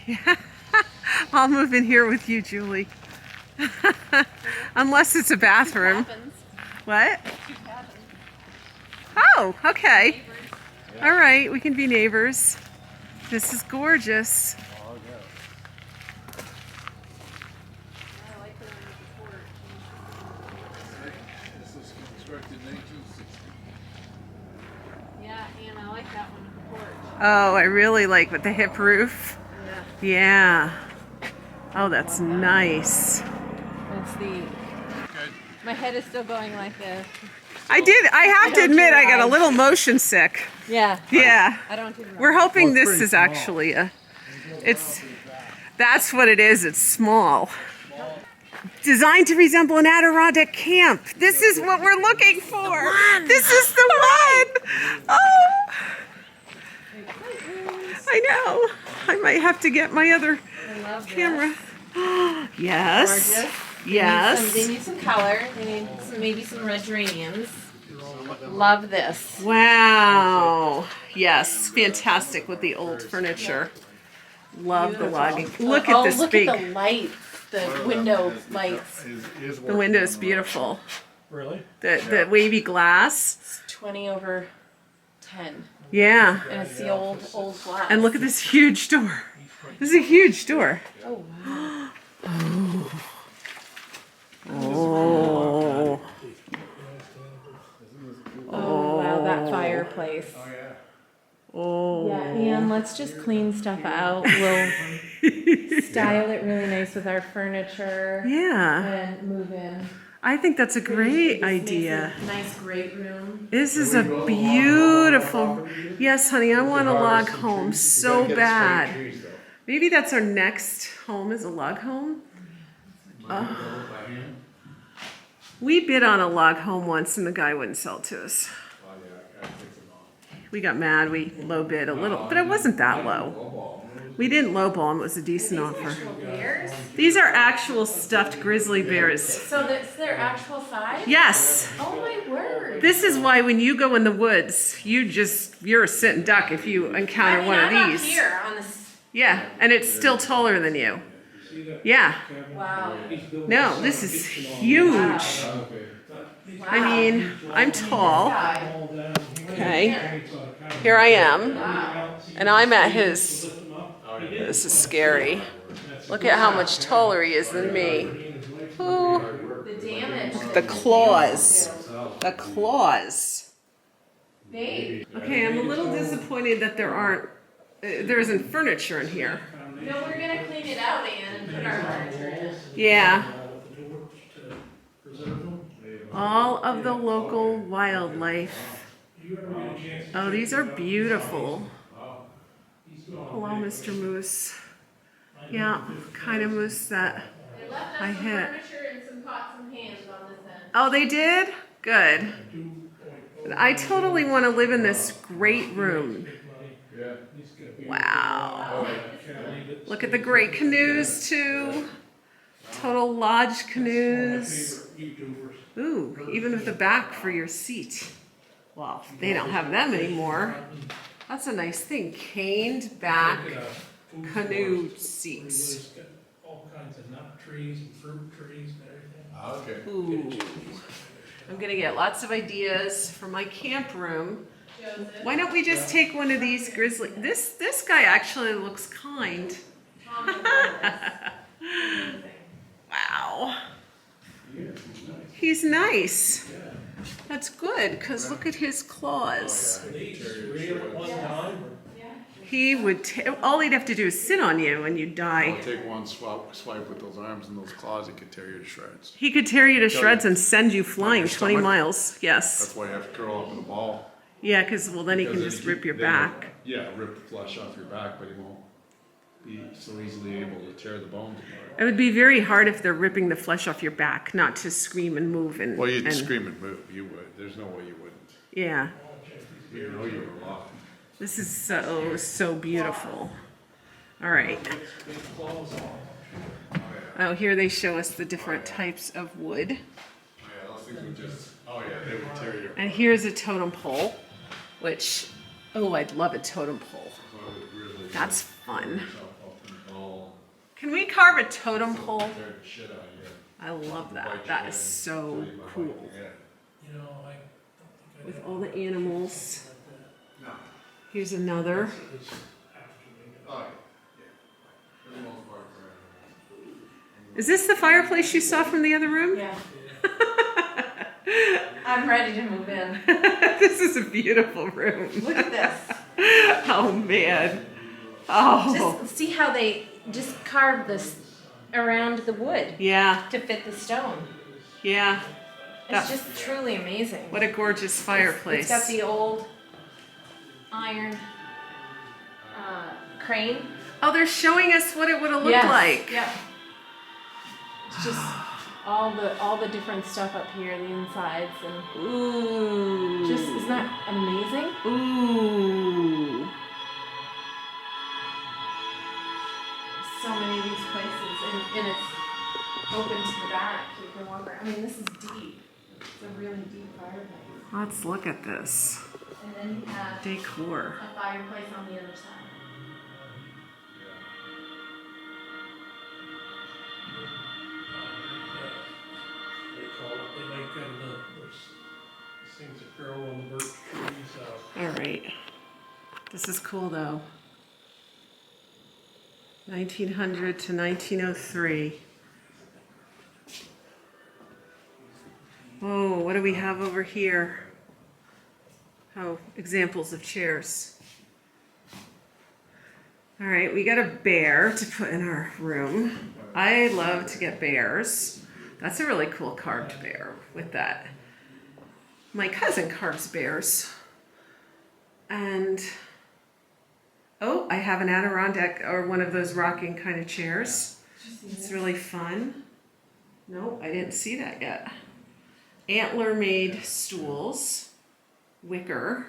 Yeah. I'll move in here with you, Julie. Unless it's a bathroom. What? Oh, okay. All right, we can be neighbors. This is gorgeous. This was constructed in 1860. Yeah, and I like that one with the porch. Oh, I really like with the hip roof. Yeah. Yeah. Oh, that's nice. That's the. My head is still going like this. I have to admit, I got a little motion sick. Yeah. Yeah. I don't even. We're hoping Well, it's this pretty is small. actually that's what it is. It's small. Designed to resemble an Adirondack camp. This is what we're looking for. This is the one. Oh. I know. I might have to get my other I love camera. Yes. Gorgeous. Yes. They need some color. They need maybe some red geraniums. Love this. Wow. Yes. Fantastic with the old furniture. Love the logging. Look at this look big. at the lights. The window lights. The window's beautiful. Really? The wavy glass. It's 20/10. Yeah. And it's the old glass. And look at this huge door. This is a huge door. Oh wow. Oh. Oh wow, that fireplace. Oh. Yeah, and let's just clean stuff out. We'll style it really nice with our furniture Yeah. and move in. I think that's a great This makes idea. a nice great room. This is a beautiful. Yes, honey, I want a log home so bad. Maybe that's our next home is a log home. We bid on a log home once and the guy wouldn't sell it to us. We got mad, we low bid a little, but it wasn't that low. We didn't lowball him, it was a decent offer. Bears? These are actual stuffed grizzly bears. So that's their actual size? Yes. Oh my word. This is why when you go in the woods, you're a sitting duck if you encounter one of I'm these. up here on this. Yeah, and it's still taller than you. Yeah. Wow. No, this is huge. I mean, I'm tall. Okay. Here I am. And I'm at his. This is scary. Look at how much taller he is than me. Ooh. The damage. The claws. The claws. Babe. Okay, I'm a little disappointed that there isn't furniture in here. No, we're gonna clean it out, Ann, and put our furniture in. Yeah. All of the local wildlife. Oh, these are beautiful. Hello, Mr. Moose. Yeah, kind of moose that They left I us some hit. furniture and some pots and pans on this end. Oh, they did? Good. I totally want to live in this great room. Wow. Look at the great canoes, too. Total lodge canoes. Ooh, even with the back for your seat. Well, they don't have them anymore. That's a nice thing. Caned back canoe seats. All kinds of nut trees and fruit trees and everything. Okay. Ooh. I'm gonna get lots of ideas for my camp room. Why don't we just take one of these grizzly? This guy actually looks kind. Wow. He's nice. That's good, because look at his claws. Real at one time. He would, all he'd have to do is sit on you and you'd die. I'll take one swipe with those arms and those claws, it could tear you to shreds. He could tear you to shreds and send you flying your 20 stomach? miles. Yes. That's why you have to curl up in a ball. Yeah, because, well, then he can Because just then rip your then he'll- back. Yeah, rip the flesh off your back, but he won't be so easily able to tear the bones apart. It would be very hard if they're ripping the flesh off your back, not to scream and move and. Well, you'd and- scream and move, you would. There's no way you wouldn't. Yeah. You know you were alive. This is so beautiful. All right. Oh, here they show us the different types of wood. Oh yeah, those things would just, oh yeah, they would tear your, And here's a totem pole, which, oh, I'd love a totem pole. That's fun. Can we carve a totem pole? Tear the shit out of you. I love Bite that. your That head is and so kill you by cool. biting your head. You know, I don't think I With did all the animals. No. Here's another. It's after me. Oh, yeah. For the most part, Is this the fireplace you saw from the other room? Yeah. I'm ready to move in. This is a beautiful room. Look at this. Oh man. Oh. Just see how they just carved this around the wood Yeah, to fit the stone. yeah. It's That- just truly amazing. What a gorgeous fireplace. It's got the old iron crane. Oh, they're showing us what it would have looked Yes, like. Yep. It's just all the different stuff up here, the insides, and Ooh. just isn't that amazing? Ooh. So many of these places, and it's open to the back. You can walk around. I mean, this is deep. It's a really deep fireplace. Let's look at this And then you have decor. a fireplace on the other side. They call it, they make kind of those things that grow on the birch trees, All right. This is cool though. 1900 to 1903. Oh, what do we have over here? Oh, examples of chairs. All right, we got a bear to put in our room. I love to get bears. That's a really cool carved bear with that. My cousin carves bears. And, oh, I have an Adirondack or one of those rocking kind of chairs. It's really fun. No, I didn't see that yet. Antler made stools, wicker.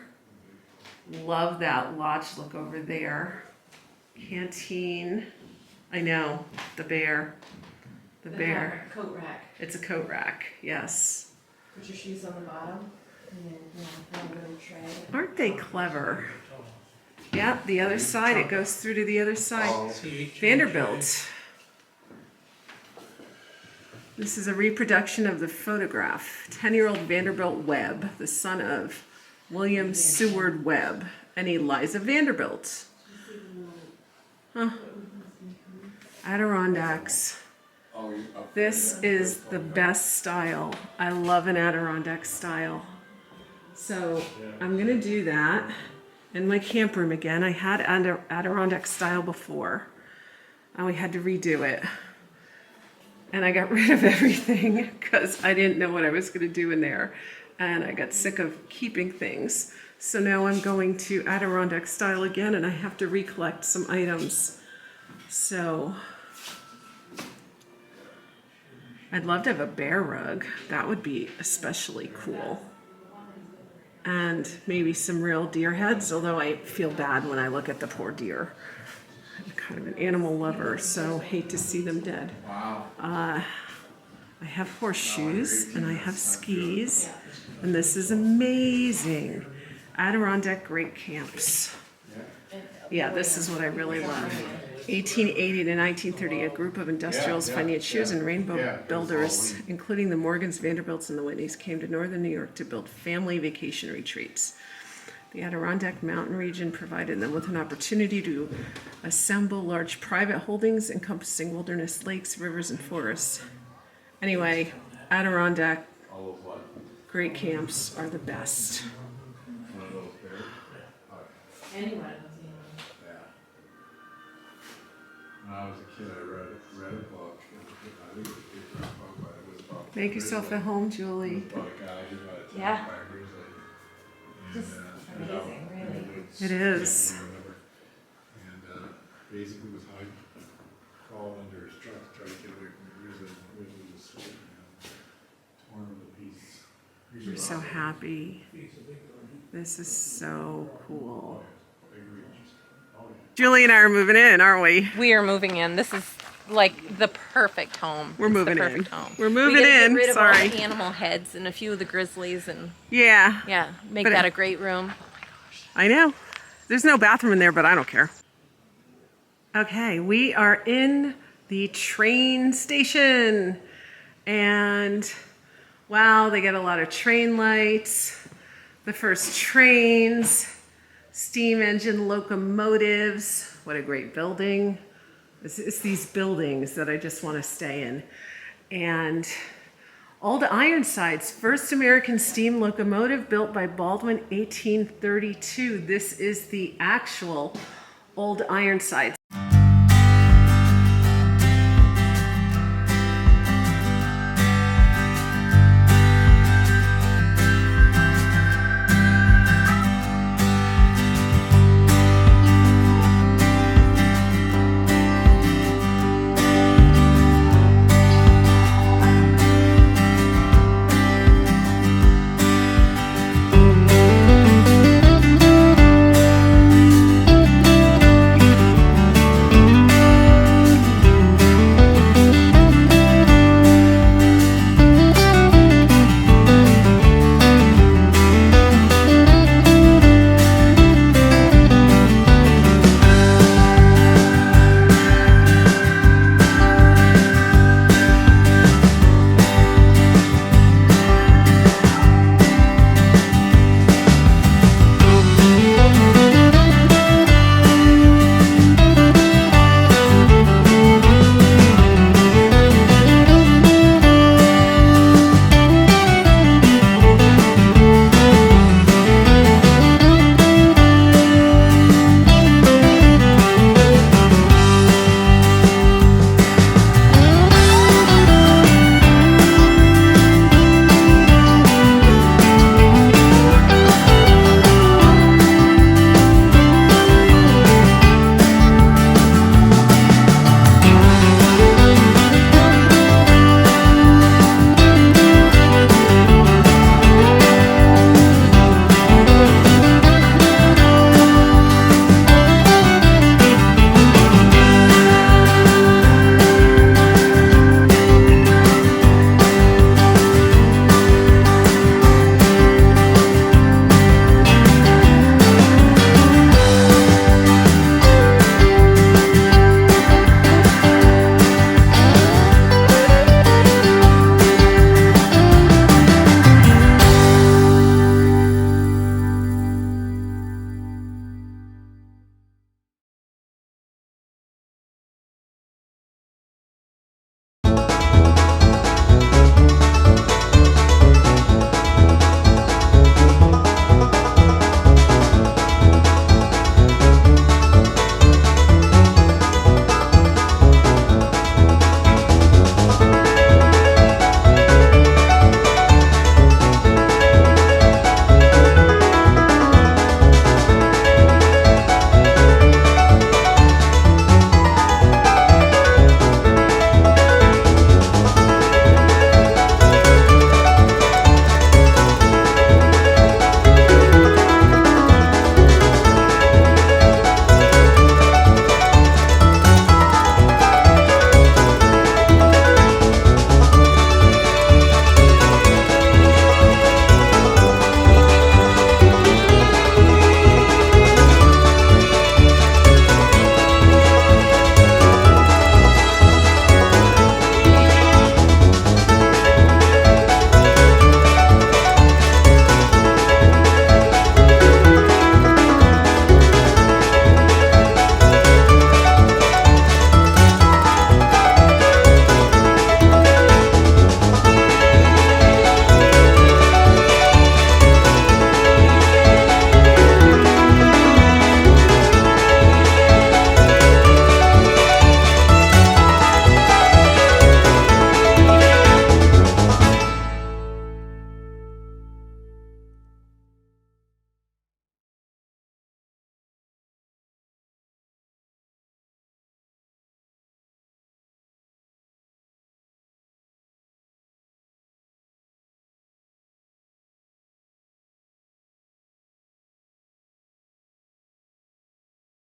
Love that lodge look over there. Canteen. I know, the bear. The bear. Coat rack. It's a coat rack, yes. Put your shoes on the bottom. And then, have a little tray. Aren't they clever? Yeah, the other side, it goes through to the other side. Vanderbilt. This is a reproduction of the photograph. 10-year-old Vanderbilt Webb, the son of William Seward Webb and Eliza Vanderbilt. Huh. Adirondacks. This is the best style. I love an Adirondack style. So I'm gonna do that in my camp room again. I had Adirondack style before and we had to redo it. And I got rid of everything because I didn't know what I was gonna do in there. And I got sick of keeping things. So now I'm going to Adirondack style again and I have to recollect some items. So I'd love to have a bear rug. That would be especially cool. And maybe some real deer heads, although I feel bad when I look at the poor deer. I'm kind of an animal lover, so hate to see them dead. Wow. I have horseshoes and I have skis, and this is amazing. Adirondack Great Camps. Yeah, this is what I really love. 1880 to 1930, a group of industrials, financiers, and rainbow builders, including the Morgans, Vanderbilts, and the Whitneys, came to northern New York to build family vacation retreats. The Adirondack Mountain region provided them with an opportunity to assemble large private holdings encompassing wilderness lakes, rivers, and forests. Anyway, Adirondack Great Camps are the best. Anyone. When I was a kid, I read a book. I think it was a book, but it was about Make yourself at home, Julie. about a guy who got attacked Yeah. by a grizzly. Just amazing, really. It is. And basically was crawled under his truck to try to get away from the grizzly. And the grizzly was sweeping him, torn him to pieces. I'm so happy. This is so cool. Julie and I are moving in, aren't we? We are moving in. This is like the perfect home. We're It's moving the perfect in. Home. We're moving we gotta in. Get rid of Sorry. all the animal heads and a few of the grizzlies, and Yeah, yeah, make But that a great room. I know. There's no bathroom in there, but I don't care. Okay, we are in the train station. And wow, they get a lot of train lights, the first trains, steam engine locomotives. What a great building. It's these buildings that I just want to stay in. And Old Ironsides, first American steam locomotive built by Baldwin, 1832. This is the actual Old Ironsides.